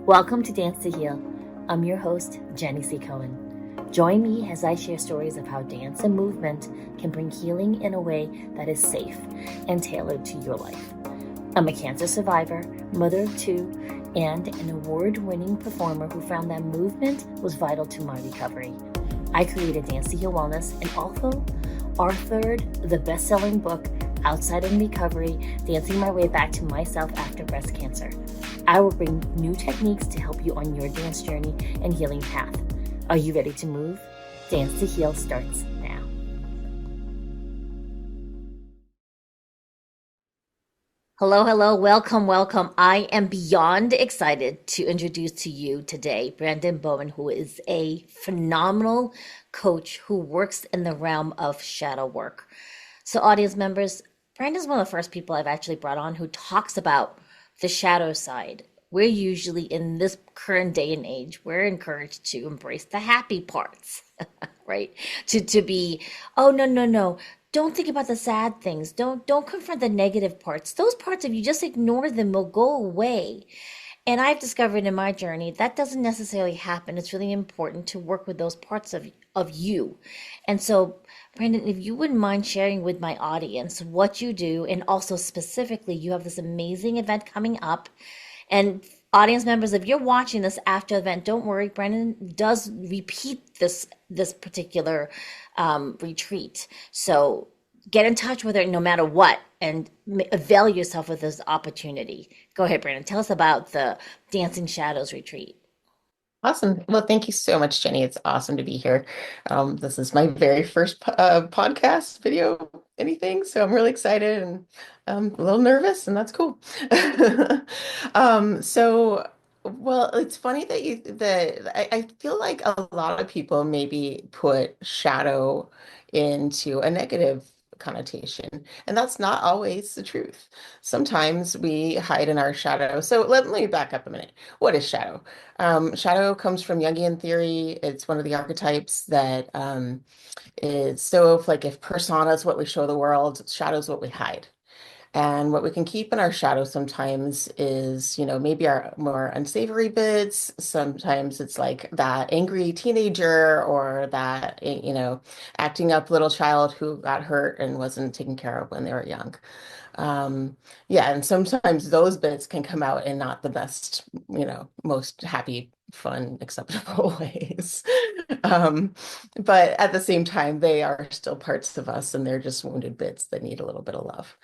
Welcome to Dance to Heal. I'm your host, Jenny C. Cohen. Join me as I share stories of how dance and movement can bring healing in a way that is safe and tailored to your life. I'm a cancer survivor, mother of two, and an award-winning performer who found that movement was vital to my recovery. I created Dance to Heal Wellness and also authored the best-selling book, Outside of Recovery, Dancing My Way Back to Myself After Breast Cancer. I will bring new techniques to help you on your dance journey and healing path. Are you ready to move? Dance to Heal starts now. Hello, welcome. I am beyond excited to introduce to you today Brandin Bowen, who is a phenomenal coach who works in the realm of shadow work. So audience members, Brandon's one of the first people I've actually brought on who talks about the shadow side. We're usually in this current day and age, we're encouraged to embrace the happy parts, right? To be, oh no. Don't think about the sad things. Don't confront the negative parts. Those parts, if you just ignore them, will go away. And I've discovered in my journey that doesn't necessarily happen. It's really important to work with those parts of you. And so, Brandon, if you wouldn't mind sharing with my audience what you do, and also specifically, you have this amazing event coming up. And audience members, if you're watching this after the event, don't worry, Brandon does repeat this particular retreat. So get in touch with her no matter what and avail yourself of this opportunity. Go ahead, Brandon. Tell us about the Dancing Shadows retreat. Awesome. Well, thank you so much, Jenny. It's awesome to be here. This is my very first podcast video, anything. So I'm really excited and a little nervous, and that's cool. Well, it's funny that I feel like a lot of people maybe put shadow into a negative connotation, and that's not always the truth. Sometimes we hide in our shadow. So let me back up a minute. What is shadow? Shadow comes from Jungian theory. It's one of the archetypes that is so if persona is what we show the world, shadow is what we hide. And what we can keep in our shadow sometimes is, maybe our more unsavory bits. Sometimes it's like that angry teenager or that, acting up little child who got hurt and wasn't taken care of when they were young. Yeah, and sometimes those bits can come out in not the best, most happy, fun, acceptable ways. Um, but at the same time, they are still parts of us and they're just wounded bits that need a little bit of love.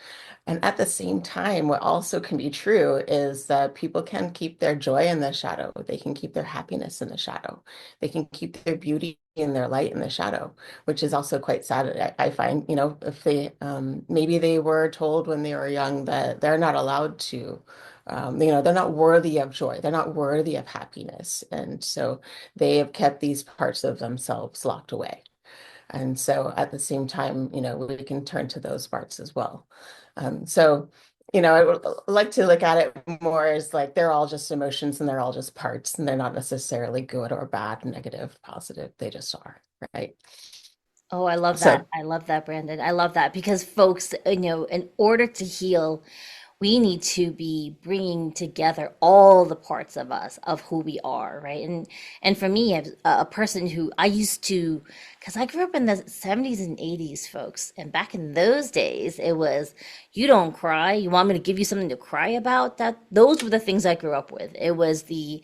And at the same time, what also can be true is that people can keep their joy in the shadow. They can keep their happiness in the shadow. They can keep their beauty and their light in the shadow, which is also quite sad. I find, if they maybe they were told when they were young that they're not allowed to, they're not worthy of joy. They're not worthy of happiness. And so they have kept these parts of themselves locked away. And so at the same time, we can turn to those parts as well. So, I would like to look at it more as like they're all just emotions and they're all just parts and they're not necessarily good or bad, negative, positive. They just are, right? Oh, I love that. So I love that, Brandon. I love that because folks, in order to heal, we need to be bringing together all the parts of us of who we are, right? And for me, as a person who I used to, because I grew up in the 70s and 80s, folks, and back in those days, it was you don't cry. You want me to give you something to cry about? That those were the things I grew up with. It was the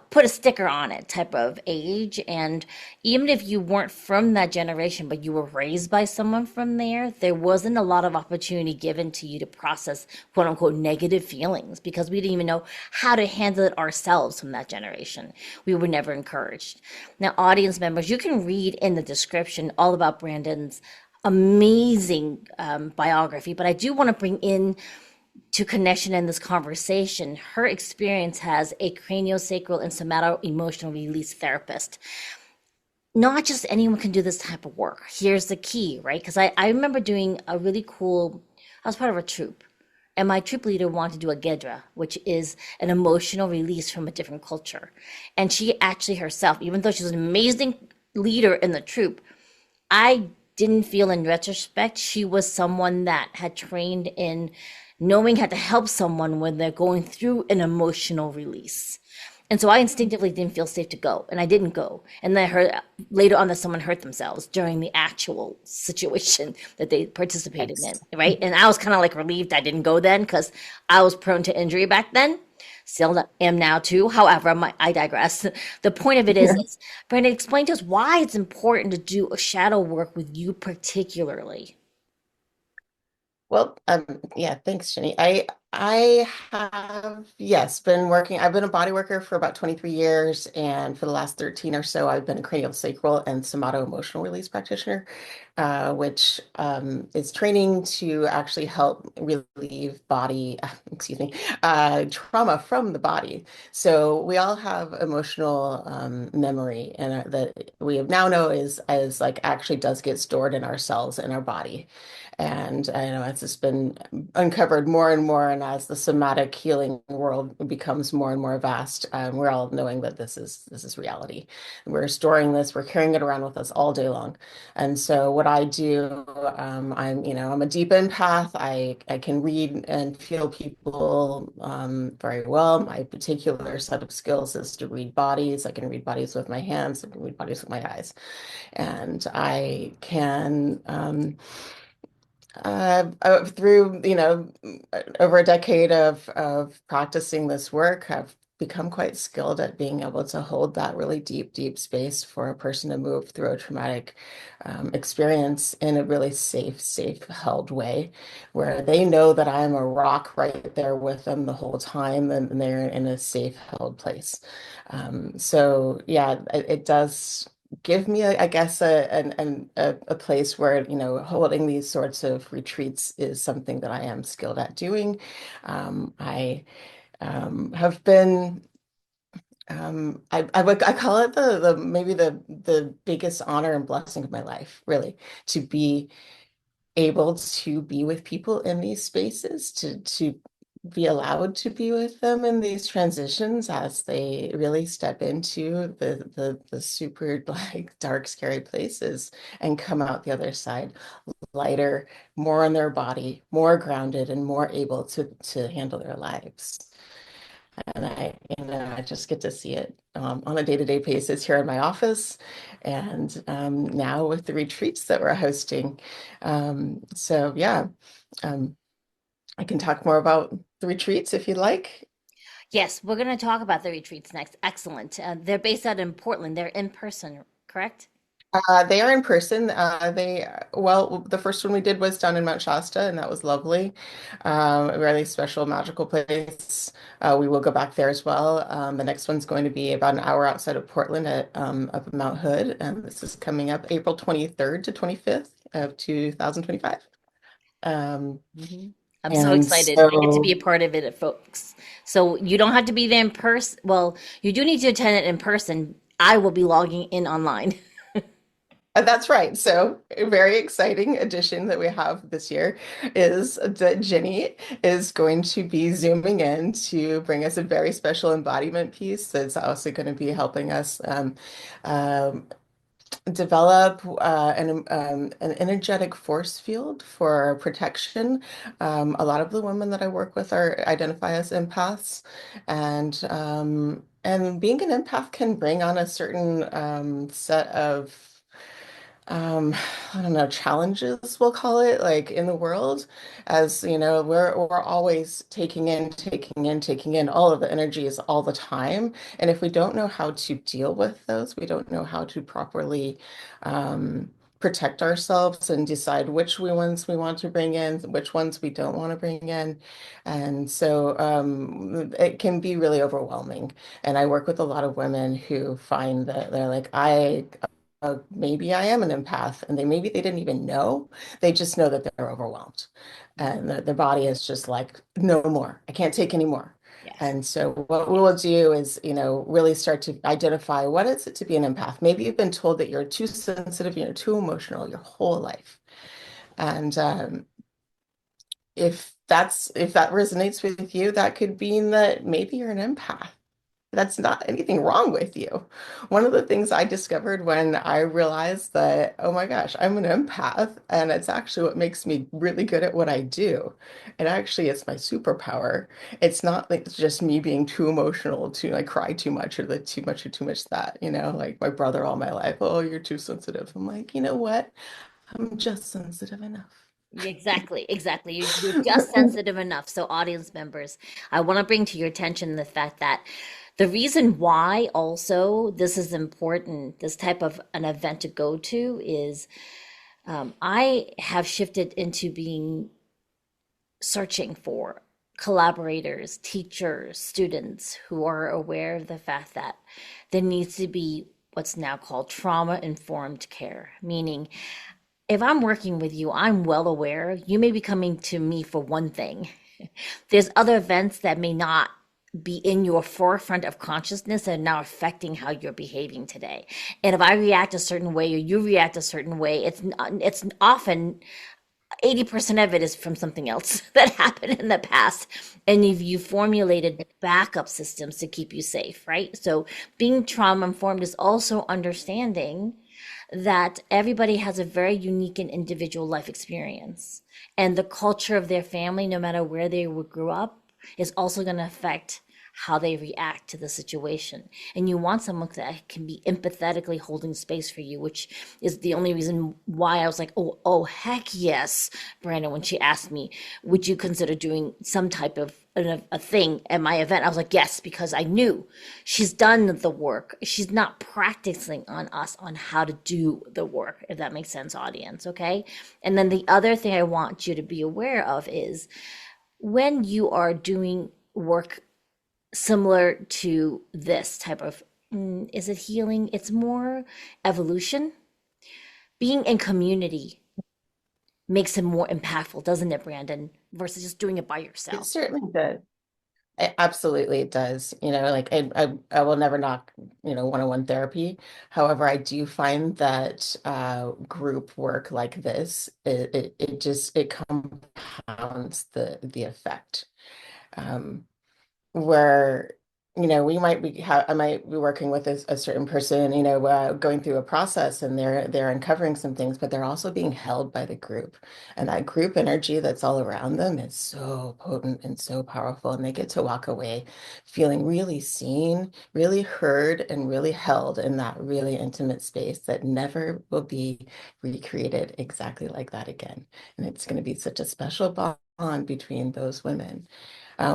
put a sticker on it type of age, and even if you weren't from that generation, but you were raised by someone from there, there wasn't a lot of opportunity given to you to process quote unquote negative feelings because we didn't even know how to handle it ourselves from that generation. We were never encouraged. Now, audience members, you can read in the description all about Brandon's amazing biography, but I do want to bring in to connection in this conversation her experience as a craniosacral and somato emotional release therapist. Not just anyone can do this type of work. Here's the key, right? Because I remember doing a really cool, I was part of a troupe, and my troop leader wanted to do a gedra, which is an emotional release from a different culture. And she actually herself, even though she's an amazing leader in the troop, I didn't feel in retrospect she was someone that had trained in knowing how to help someone when they're going through an emotional release. And so I instinctively didn't feel safe to go, and I didn't go. And then I heard later on that someone hurt themselves during the actual situation that they participated in, Yes. right? And I was kind of like relieved I didn't go then because I was prone to injury back then. Still am now too. However, I digress. The point of it is, Brandon, explain to us why it's important to do a shadow work with you particularly. Well, yeah, thanks, Jenny. I have, yes, been working. I've been a body worker for about 23 years, and for the last 13 or so, I've been a craniosacral and somato emotional release practitioner, which is training to actually help relieve body, excuse me, trauma from the body. So we all have emotional memory, and that we now know is like actually does get stored in our cells in our body. And I know it's just been uncovered more and more, and as the somatic healing world becomes more and more vast, we're all knowing that this is reality. We're storing this, we're carrying it around with us all day long. And so what I do, I'm a deep empath. I can read and feel people very well. My particular set of skills is to read bodies. I can read bodies with my hands, I can read bodies with my eyes, and I can. Through, over a decade of practicing this work, I've become quite skilled at being able to hold that really deep, deep space for a person to move through a traumatic experience in a really safe held way, where they know that I'm a rock right there with them the whole time, and they're in a safe held place. So yeah, it does give me, I guess, a place where, holding these sorts of retreats is something that I am skilled at doing. I have been, I call it the maybe the biggest honor and blessing of my life, really, to be able to be with people in these spaces, to be allowed to be with them in these transitions as they really step into the super like dark, scary places and come out the other side lighter, more in their body, more grounded, and more able to handle their lives. And I just get to see it on a day-to-day basis here in my office, and now with the retreats that we're hosting. So yeah, um, I can talk more about the retreats if you'd like. Yes, we're going to talk about the retreats next. Excellent. They're based out in Portland. They're in person, correct? They are in person. Well, the first one we did was down in Mount Shasta, and that was lovely. A really special, magical place. We will go back there as well. The next one's going to be about an hour outside of Portland at up at Mount Hood, and this is coming up April 23rd to 25th of 2025. Um, hmm I'm so and excited. I get to be so a part of it, folks. So you don't have to be there in person. Well, you do need to attend it in person. I will be logging in online. That's right. So, a very exciting addition that we have this year is that Jenny is going to be zooming in to bring us a very special embodiment piece that's also going to be helping us um, develop an energetic force field for protection. A lot of the women that I work with are identify as empaths, and being an empath can bring on a certain set of um I don't know, challenges, we'll call it, like in the world. As you know, we're always taking in all of the energies all the time, and if we don't know how to deal with those, we don't know how to properly protect ourselves and decide which ones we want to bring in, which ones we don't want to bring in. And so it can be really overwhelming. And I work with a lot of women who find that they're like, maybe I am an empath, and maybe they didn't even know. They just know that they're overwhelmed, and that their body is just like, no more. I can't take any more. Yes. And so what we will do is, really start to identify what is it to be an empath. Maybe you've been told that you're too sensitive, you're too emotional your whole life. And if that resonates with you, that could mean that maybe you're an empath. that's not anything wrong with you. One of the things I discovered when I realized that, oh my gosh, I'm an empath, and it's actually what makes me really good at what I do. And actually, it's my superpower. It's not like it's just me being too emotional to like cry too much or the too much or too much that, like my brother all my life, oh, you're too sensitive. I'm like, you know what? I'm just sensitive enough. Exactly, exactly. You're just sensitive enough. So, audience members, I want to bring to your attention the fact that the reason why also this is important, this type of an event to go to is I have shifted into being searching for collaborators, teachers, students who are aware of the fact that there needs to be what's now called trauma informed care, meaning if I'm working with you, I'm well aware you may be coming to me for one thing. There's other events that may not be in your forefront of consciousness and now affecting how you're behaving today. And if I react a certain way or you react a certain way, it's often 80% of it is from something else that happened in the past. And if you formulated backup systems to keep you safe, right? So being trauma informed is also understanding that everybody has a very unique and individual life experience. And the culture of their family, no matter where they grew up, is also going to affect how they react to the situation. And you want someone that can be empathetically holding space for you, which is the only reason why I was like, oh, heck yes, Brandon, when she asked me, would you consider doing some type of a thing at my event? I was like, yes, because I knew she's done the work. She's not practicing on us on how to do the work, if that makes sense, audience. Okay. And then the other thing I want you to be aware of is when you are doing work similar to this type of, is it healing? It's more evolution. Being in community makes it more impactful, doesn't it, Brandon? Versus just doing it by It yourself. certainly does. Absolutely, it does. Like I will never knock, one-on-one therapy. However, I do find that group work like this, it compounds the effect. Um, where we might be I might be working with a certain person, going through a process, and they're uncovering some things, but they're also being held by the group, and that group energy that's all around them is so potent and so powerful, and they get to walk away feeling really seen, really heard, and really held in that really intimate space that never will be recreated exactly like that again. And it's going to be such a special bond between those women,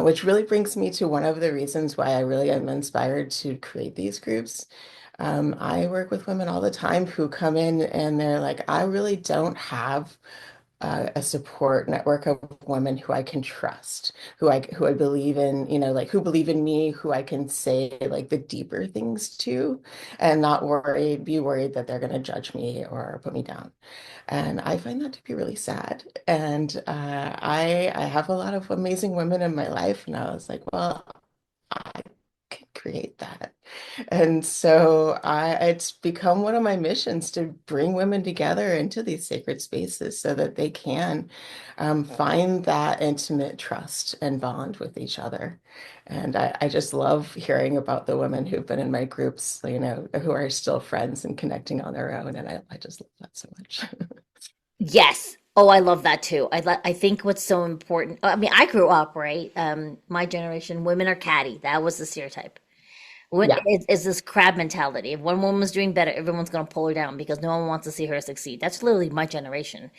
which really brings me to one of the reasons why I really am inspired to create these groups. I work with women all the time who come in and they're like, I really don't have a support network of women who I can trust, who I believe in, like who believe in me, who I can say like the deeper things to, and not be worried that they're going to judge me or put me down. And I find that to be really sad. And I have a lot of amazing women in my life, and I was like, well, I can create that. And so it's become one of my missions to bring women together into these sacred spaces so that they can find that intimate trust and bond with each other. And I just love hearing about the women who've been in my groups, who are still friends and connecting on their own. And I just love that so much. Yes. Oh, I love that too. I think what's so important. I mean, I grew up, right? My generation, women are catty. That was the stereotype. Yeah, It's this crab mentality. If one woman's doing better, everyone's going to pull her down because no one wants to see her succeed. That's literally my generation.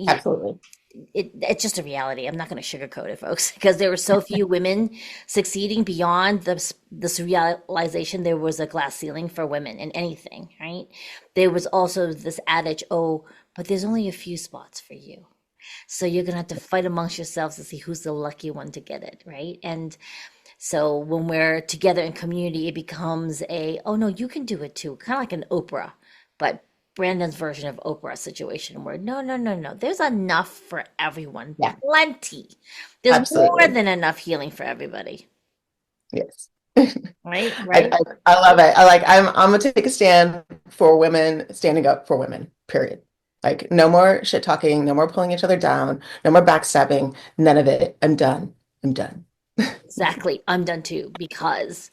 absolutely. It's just a reality. I'm not going to sugarcoat it, folks, because there were so few women succeeding beyond this realization there was a glass ceiling for women in anything, right? There was also this adage, oh, but there's only a few spots for you. So you're going to have to fight amongst yourselves to see who's the lucky one to get it, right? And so when we're together in community, it becomes oh no, you can do it too. Kind of like an Oprah, but Brandon's version of Oprah situation where no, no, no, no, there's enough for everyone. Yeah, Plenty. There's more absolutely. than enough healing for everybody. Yes. Right? I, Right? I, I love it. I'm gonna take a stand for women, standing up for women, period. Like no more shit talking, no more pulling each other down, no more backstabbing, none of it. I'm done. I'm done. Exactly. I'm done too because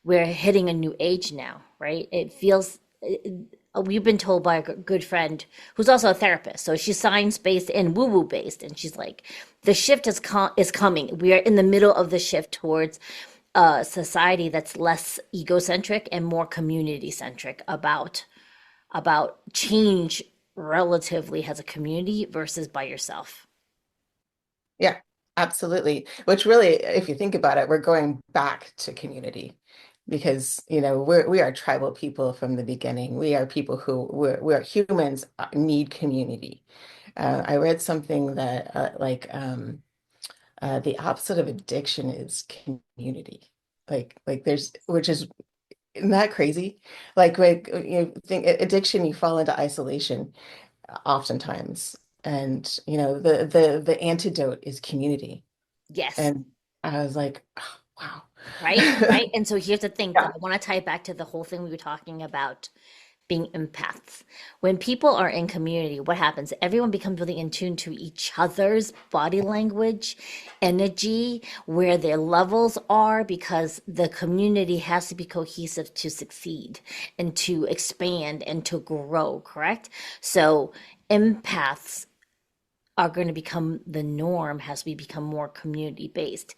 we're hitting a new age now, right? It feels we've been told by a good friend who's also a therapist. So she's science based and woo woo based, and she's like, the shift is coming. We are in the middle of the shift towards a society that's less egocentric and more community centric about change relatively as a community versus by yourself. Yeah, absolutely. Which really, if you think about it, we're going back to community because, we are tribal people from the beginning. We are people who we're humans need community. I read something that the opposite of addiction is community. Which is isn't that crazy? Like you think addiction, you fall into isolation oftentimes. And the antidote is community. Yes. And I was like, oh, wow. Right, right. And so here's the thing that Yeah, I want to tie it back to the whole thing we were talking about being empaths. When people are in community, what happens? Everyone becomes really in tune to each other's body language, energy, where their levels are, because the community has to be cohesive to succeed and to expand and to grow, correct? So empaths are going to become the norm as we become more community based.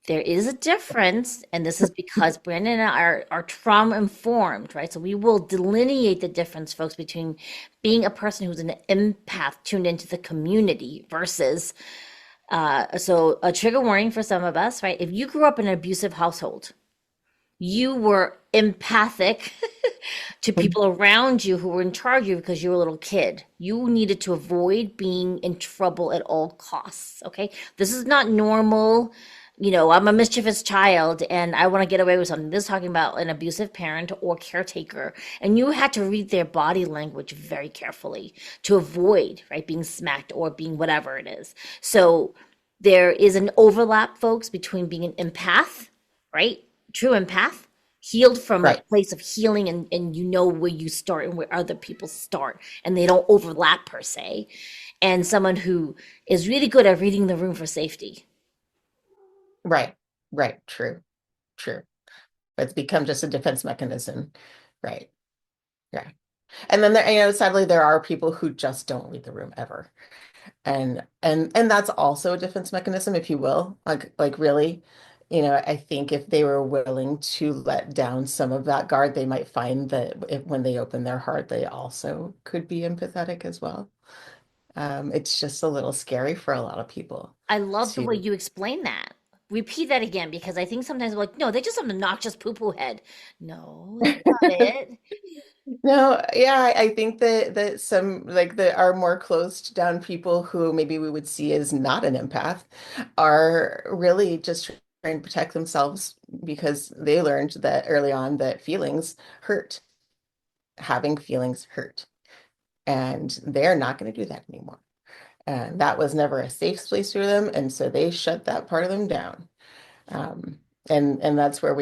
There is a difference, and this is because Brandon and I are trauma informed, right? So we will delineate the difference, folks, between being a person who's an empath tuned into the community versus, so a trigger warning for some of us, right? If you grew up in an abusive household, you were empathic to people around you who were in charge of you because you were a little kid. You needed to avoid being in trouble at all costs. Okay. This is not normal. I'm a mischievous child and I want to get away with something. This is talking about an abusive parent or caretaker. And you had to read their body language very carefully to avoid, right, being smacked or being whatever it is. So there is an overlap, folks, between being an empath, right? True empath, healed from a right, place of healing, and you know where you start and where other people start, and they don't overlap per se. And someone who is really good at reading the room for safety. right, right. True, true. It's become just a defense mechanism. Right. Yeah. And then sadly, there are people who just don't read the room ever. And that's also a defense mechanism, if you will. Like really, I think if they were willing to let down some of that guard, they might find that when they open their heart, they also could be empathetic as well. It's just a little scary for a lot of people I love the way to. you explain that. Repeat that again because I think sometimes we're like, no, they're just an obnoxious poo poo head. No, that's not it. No, yeah, I think that some like the our more closed down people who maybe we would see as not an empath are really just trying to protect themselves because they learned that early on that feelings hurt. Having feelings hurt. And they're not going to do that anymore. And that was never a safe space for them, and so they shut that part of them down. Um, and that's where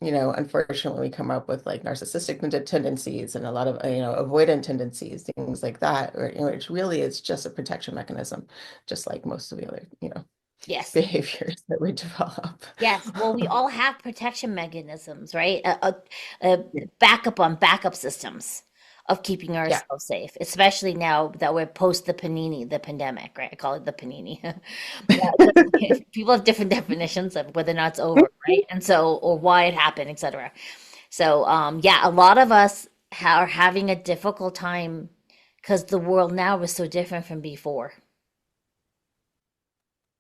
unfortunately, we come up with like narcissistic tendencies and a lot of avoidant tendencies, things like that, or which really is just a protection mechanism, just like most of the other Yes. behaviors that we develop. Yes, well, we all have protection mechanisms, right? A backup on backup systems of keeping Yeah, ourselves safe, especially now that we're post the panini, the pandemic, right? I call it the panini. Yeah, 'cause people have different definitions of whether or not it's over, right? And so, or why it happened, etc. So, yeah, a lot of us are having a difficult time because the world now is so different from before,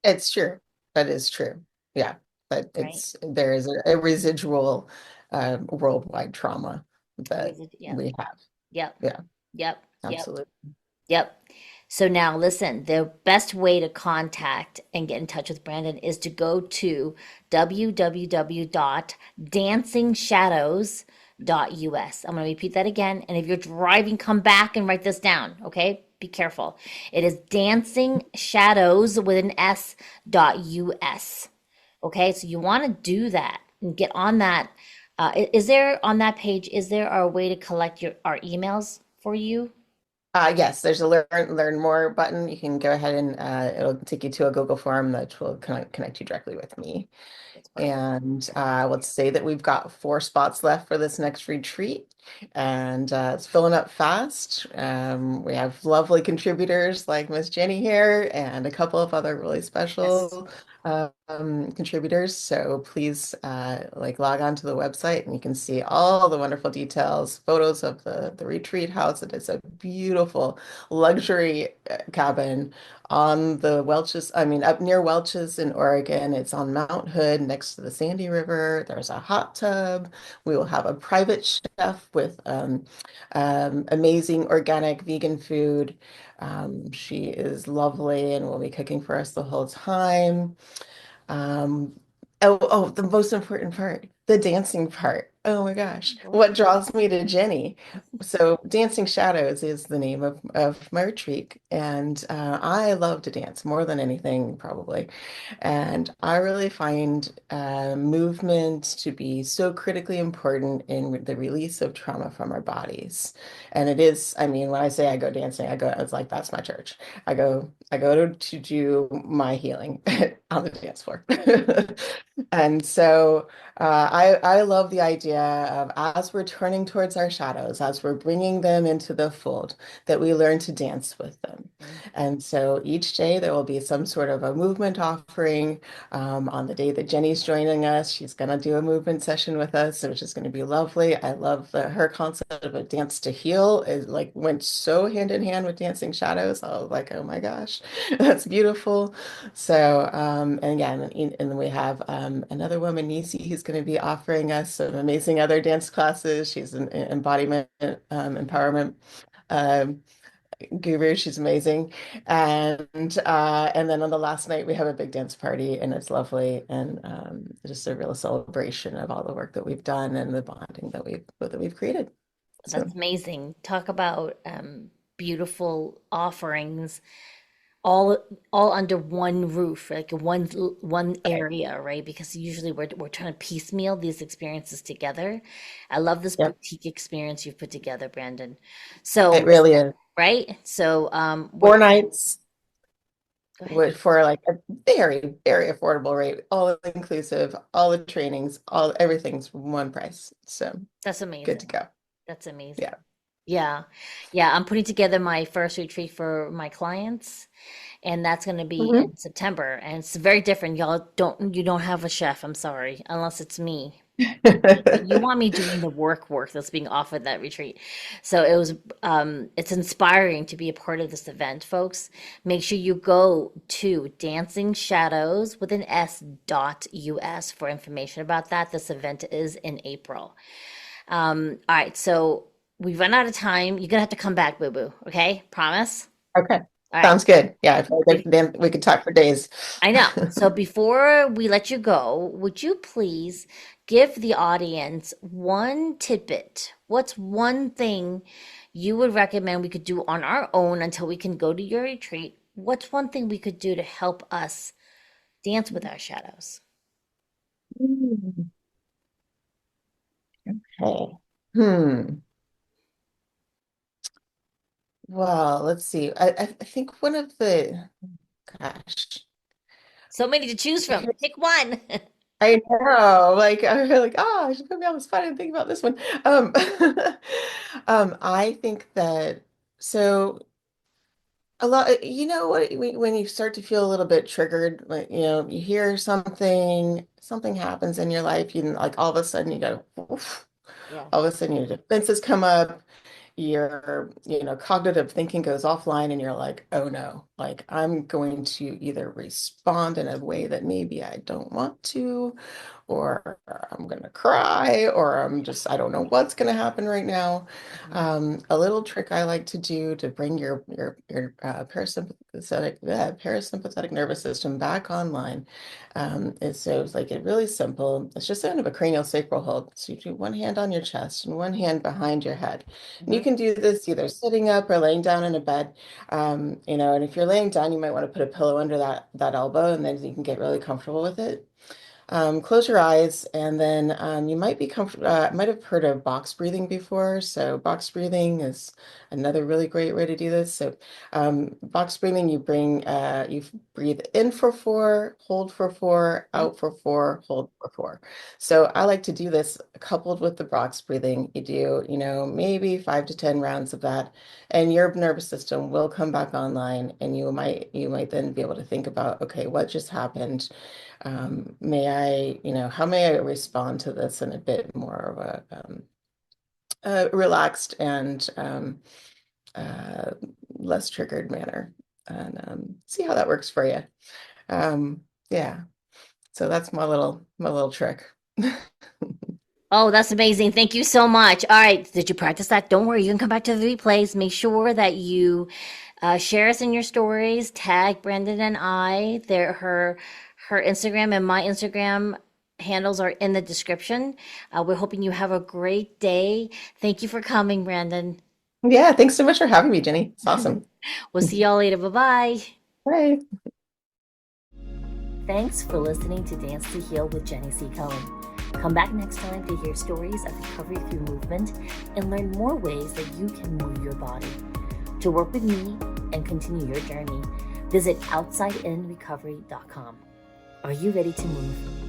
it's true. That is true. Yeah, but right? there is a residual worldwide trauma that Yeah. we have. Yep. Yeah, Yep. Yep. absolutely. Yep. So now listen, the best way to contact and get in touch with Brandon is to go to www.dancingshadows.us. I'm going to repeat that again. And if you're driving, come back and write this down. Okay. Be careful. It is dancing shadows with an S dot US. Okay. So you want to do that and get on that. Is there on that page, is there a way to collect our emails for you? Yes, there's a learn more button. You can go ahead and it'll take you to a Google form that will connect you directly with me. And let's say that we've got 4 spots left for this next retreat, and it's filling up fast. We have lovely contributors like Miss Jenny here, and a couple of other really Yes. special contributors. So please, like log on to the website, and you can see all the wonderful details, photos of the retreat house. It is a beautiful luxury cabin on the Welch's, I mean, up near Welch's in Oregon. It's on Mount Hood next to the Sandy River. There's a hot tub. We will have a private chef with amazing organic vegan food. She is lovely and will be cooking for us the whole time. Um, the most important part, the dancing part. Oh my gosh, what draws me to Jenny? So, Dancing Shadows is the name of my retreat, and I love to dance more than anything, probably. And I really find movement to be so critically important in the release of trauma from our bodies. And it is, I mean, when I say I go dancing, it's like that's my church. I go to do my healing on the dance floor. And so I love the idea of as we're turning towards our shadows, as we're bringing them into the fold, that we learn to dance with them. And so each day there will be some sort of a movement offering. On the day that Jenny's joining us, she's going to do a movement session with us, which is going to be lovely. I love her concept of a dance to heal. It like went so hand in hand with Dancing Shadows. I was like, oh my gosh, that's beautiful. So, and again, and then we have another woman, Nisi, who's going to be offering us some amazing other dance classes. She's an embodiment, empowerment um, guru. She's amazing. And then on the last night, we have a big dance party, and it's lovely, and just a real celebration of all the work that we've done and the bonding that we've created. So, That's amazing. Talk about beautiful offerings all all under one roof, like one right. area, right? Because usually we're trying to piecemeal these experiences together. I love this Yep, boutique experience you've put together, Brandon. So, it really is. right? So, we're 4 nights. go ahead. For like a very, very affordable rate, all inclusive, all the trainings, all everything's one price. So That's good to amazing. go. That's amazing. Yeah. Yeah. Yeah, I'm putting together my first retreat for my clients, and that's going to be Mhm. in September. And it's very different. You don't have a chef, I'm sorry, unless it's me. You want me doing the work that's being offered that retreat. So it's inspiring to be a part of this event, folks. Make sure you go to Dancing Shadows with an S dot US for information about that. This event is in April. All right, so we've run out of time. You're gonna have to come back, Boo Boo. Okay? Promise? Okay. All right. Sounds good. Yeah, I feel like then we could talk for days. I know. So before we let you go, would you please give the audience one tidbit? What's one thing you would recommend we could do on our own until we can go to your retreat? What's one thing we could do to help us dance with our shadows? Mm, okay. Hmm. Well, let's see. I think one of the gosh. So many to choose from. Pick one. I know, like I feel like, oh, I should put me on the spot and think about this one. Um, I think that so a lot, you know what, when you start to feel a little bit triggered, like you hear something happens in your life, like all of a sudden you go, oof, Yeah. all of a sudden your defenses come up, your cognitive thinking goes offline, and you're like, oh no, like I'm going to either respond in a way that maybe I don't want to, or I'm gonna cry, or I don't know what's gonna happen right now. Mhm. A little trick I like to do to bring your parasympathetic nervous system back online is so it's like it really simple. It's just kind of a craniosacral hold. So you do one hand on your chest and one hand behind your head. And you Mhm. can do this either sitting up or laying down in a bed. And if you're laying down, you might want to put a pillow under that elbow, and then you can get really comfortable with it. Close your eyes, and then you might be comfortable. Might have heard of box breathing before. So box breathing is another really great way to do this. So box breathing, you breathe in for 4, hold for 4, Mhm. out for 4, hold for 4. So I like to do this coupled with the box breathing. You do, maybe 5 to 10 rounds of that, and your nervous system will come back online, and you might then be able to think about, okay, what just happened? How may I respond to this in a bit more of a relaxed and uh, less triggered manner, and see how that works for you. Yeah, so that's my little trick. Oh, that's amazing. Thank you so much. All right. Did you practice that? Don't worry. You can come back to the replays. Make sure that you share us in your stories. Tag Brandon and I. Her Instagram and my Instagram handles are in the description. We're hoping you have a great day. Thank you for coming, Brandon. Yeah, thanks so much for having me, Jenny. It's awesome. We'll see y'all later. Bye bye. Bye. Thanks for listening to Dance to Heal with Jenny C. Cohen. Come back next time to hear stories of recovery through movement and learn more ways that you can move your body. To work with me and continue your journey, visit outsideinrecovery.com. Are you ready to move?